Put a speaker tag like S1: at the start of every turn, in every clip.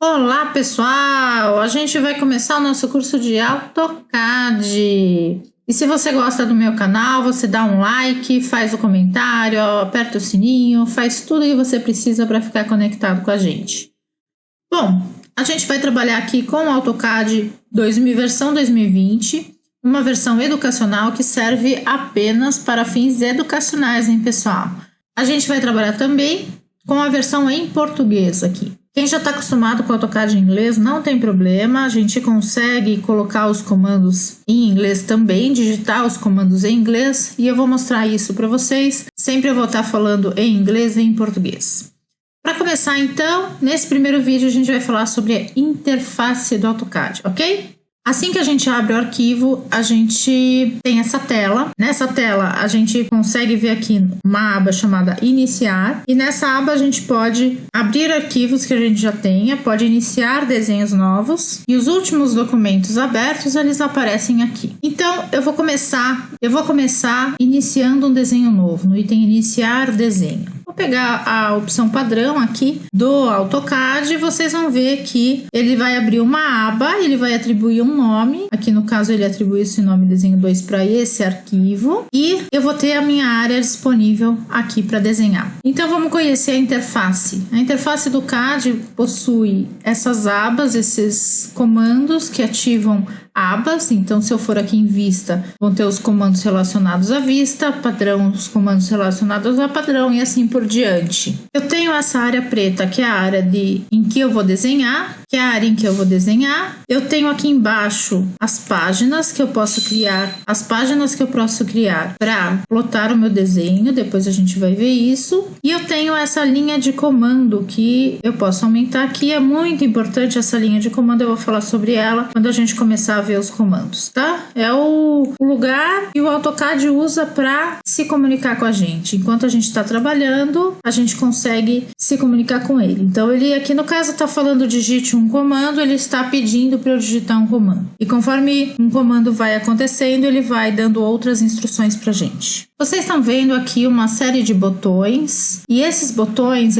S1: Olá pessoal, a gente vai começar o nosso curso de AutoCAD. E se você gosta do meu canal, você dá um like, faz o comentário, aperta o sininho, faz tudo o que você precisa para ficar conectado com a gente. Bom, a gente vai trabalhar aqui com o AutoCAD versão 2020, uma versão educacional que serve apenas para fins educacionais, hein, pessoal? A gente vai trabalhar também com a versão em português aqui. Quem já está acostumado com o AutoCAD em inglês, não tem problema, a gente consegue colocar os comandos em inglês também, digitar os comandos em inglês, e eu vou mostrar isso para vocês. Sempre eu vou estar falando em inglês e em português. Para começar então, nesse primeiro vídeo a gente vai falar sobre a interface do AutoCAD, ok? Assim que a gente abre o arquivo, a gente tem essa tela. Nessa tela, a gente consegue ver aqui uma aba chamada Iniciar. E nessa aba, a gente pode abrir arquivos que a gente já tenha, pode iniciar desenhos novos. E os últimos documentos abertos, eles aparecem aqui. Então, eu vou começar iniciando um desenho novo, no item Iniciar Desenho. Vou pegar a opção padrão aqui do AutoCAD e vocês vão ver que ele vai abrir uma aba, ele vai atribuir um nome. Aqui no caso ele atribui esse nome desenho 2 para esse arquivo e eu vou ter a minha área disponível aqui para desenhar. Então vamos conhecer a interface. A interface do CAD possui essas abas, esses comandos que ativam abas. Então, se eu for aqui em vista, vão ter os comandos relacionados à vista, padrão, os comandos relacionados a padrão e assim por diante. Eu tenho essa área preta, que é a área em que eu vou desenhar, Eu tenho aqui embaixo as páginas que eu posso criar, para plotar o meu desenho, depois a gente vai ver isso. E eu tenho essa linha de comando que eu posso aumentar aqui, é muito importante essa linha de comando, eu vou falar sobre ela quando a gente começar a ver os comandos, tá? É o lugar que o AutoCAD usa para se comunicar com a gente. Enquanto a gente está trabalhando, a gente consegue se comunicar com ele. Então, ele aqui no caso está falando digite um comando, ele está pedindo para eu digitar um comando. E conforme um comando vai acontecendo, ele vai dando outras instruções para a gente. Vocês estão vendo aqui uma série de botões e esses botões,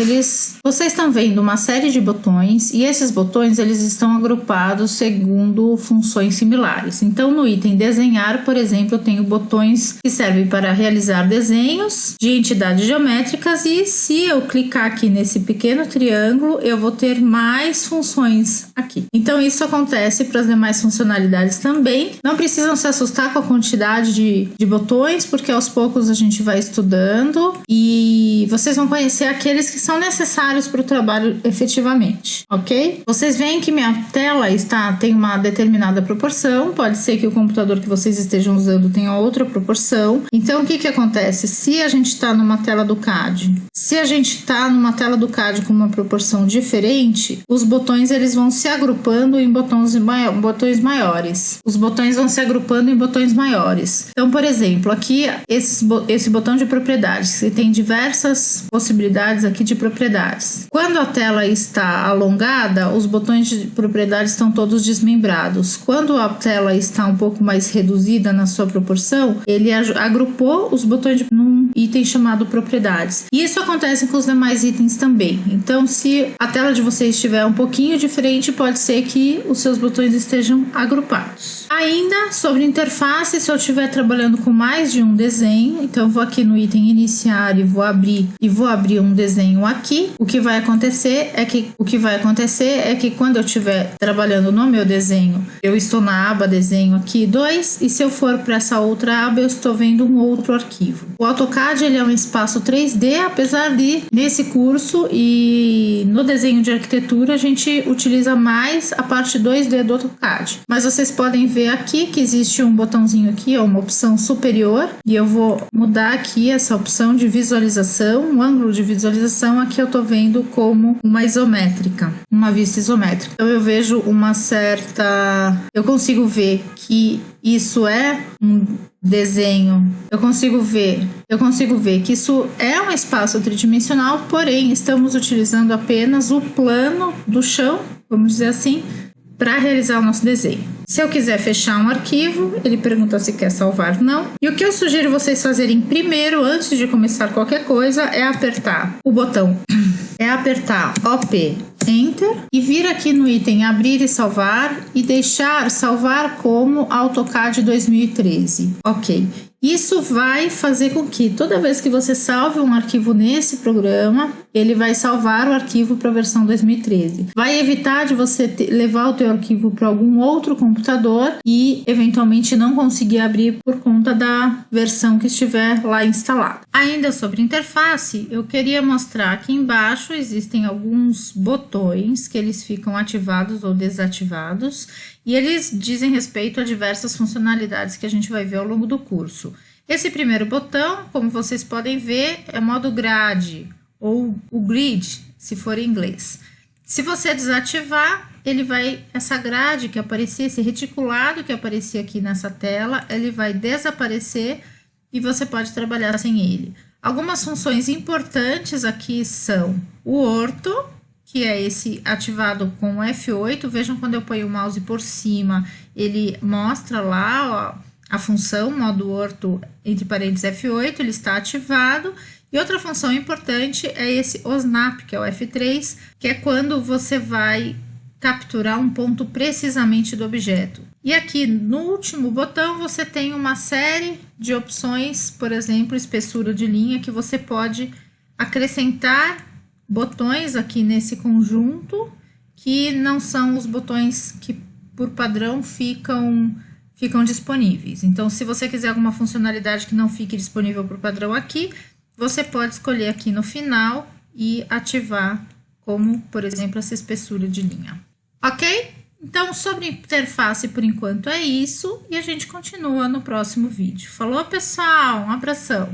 S1: vocês estão vendo uma série de botões e esses botões, eles estão agrupados segundo funções similares. Então, no item desenhar, por exemplo, eu tenho botões que servem para realizar desenhos de entidades geométricas e se eu clicar aqui nesse pequeno triângulo, eu vou ter mais funções aqui. Então, isso acontece para as demais funcionalidades também. Não precisam se assustar com a quantidade de botões, porque aos poucos a gente vai estudando e vocês vão conhecer aqueles que são necessários para o trabalho efetivamente, ok? Vocês veem que minha tela tem uma determinada proporção, pode ser que o computador que vocês estejam usando tenha outra proporção. Então, o que acontece? Se a gente está numa tela do CAD, com uma proporção diferente, os botões eles vão se agrupando em botões maiores. Os botões vão se agrupando em botões maiores. Então, por exemplo, aqui esse botão de propriedades, que tem diversas possibilidades aqui de propriedades. Quando a tela está alongada, os botões de propriedades estão todos desmembrados. Quando a tela está um pouco mais reduzida na sua proporção, ele agrupou os botões num item chamado propriedades. E isso acontece com os demais itens também. Então, se a tela de vocês estiver um pouquinho diferente, pode ser que os seus botões estejam agrupados. Ainda sobre interface, se eu estiver trabalhando com mais de um desenho, então eu vou aqui no item iniciar e vou abrir um desenho aqui. O que vai acontecer é que quando eu estiver trabalhando no meu desenho, eu estou na aba desenho aqui 2 e se eu for para essa outra aba, eu estou vendo um outro arquivo. O AutoCAD ele é um espaço 3D, apesar de nesse curso e no desenho de arquitetura a gente utiliza mais a parte 2D do AutoCAD. Mas vocês podem ver aqui que existe um botãozinho aqui, uma opção superior, e eu vou mudar aqui essa opção de visualização, um ângulo de visualização, aqui eu estou vendo como uma vista isométrica. Então eu vejo eu consigo ver que isso é um desenho, eu consigo ver que isso é um espaço tridimensional, porém estamos utilizando apenas o plano do chão, vamos dizer assim, para realizar o nosso desenho. Se eu quiser fechar um arquivo, ele pergunta se quer salvar, não. E o que eu sugiro vocês fazerem primeiro, antes de começar qualquer coisa, é apertar o botão, OP, Enter, e vir aqui no item abrir e salvar e deixar salvar como AutoCAD 2013. Ok. Isso vai fazer com que toda vez que você salve um arquivo nesse programa, ele vai salvar o arquivo para a versão 2013. Vai evitar de você levar o teu arquivo para algum outro computador e eventualmente não conseguir abrir por conta da versão que estiver lá instalada. Ainda sobre interface, eu queria mostrar aqui embaixo existem alguns botões que eles ficam ativados ou desativados. E eles dizem respeito a diversas funcionalidades que a gente vai ver ao longo do curso. Esse primeiro botão, como vocês podem ver, é modo grade, ou o grid, se for em inglês. Se você desativar, essa grade que aparecia, esse reticulado que aparecia aqui nessa tela, ele vai desaparecer e você pode trabalhar sem ele. Algumas funções importantes aqui são o orto, que é esse ativado com o F8. Vejam quando eu ponho o mouse por cima, ele mostra lá ó, a função, modo orto, entre parênteses F8, ele está ativado. E outra função importante é esse OSNAP, que é o F3, que é quando você vai capturar um ponto precisamente do objeto. E aqui no último botão você tem uma série de opções, por exemplo, espessura de linha, que você pode acrescentar botões aqui nesse conjunto, que não são os botões que por padrão ficam disponíveis. Então, se você quiser alguma funcionalidade que não fique disponível por padrão aqui, você pode escolher aqui no final e ativar, como, por exemplo, essa espessura de linha. Ok? Então, sobre interface, por enquanto é isso, e a gente continua no próximo vídeo. Falou, pessoal? Um abração!